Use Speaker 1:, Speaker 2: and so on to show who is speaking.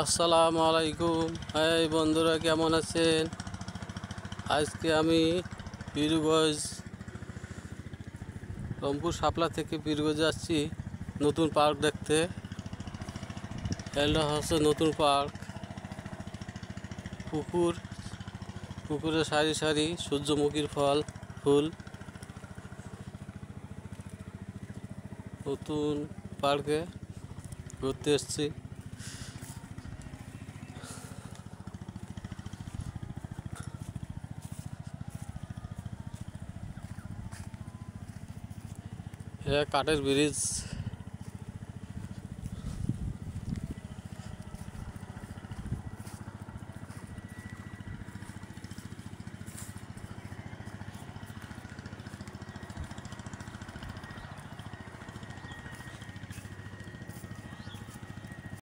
Speaker 1: আসসালামু আলাইকুম। হ্যাঁ বন্ধুরা, কেমন আছেন? আজকে আমি পীরগঞ্জ, রংপুর শাপলা থেকে পীরগঞ্জ যাচ্ছি নতুন পার্ক দেখতে। এটা হচ্ছে নতুন পার্ক। পুকুরে সারি সারি সূর্যমুখীর ফুল। নতুন পার্কে ঘুরতে এসেছি। এটা কাঠের ব্রিজ।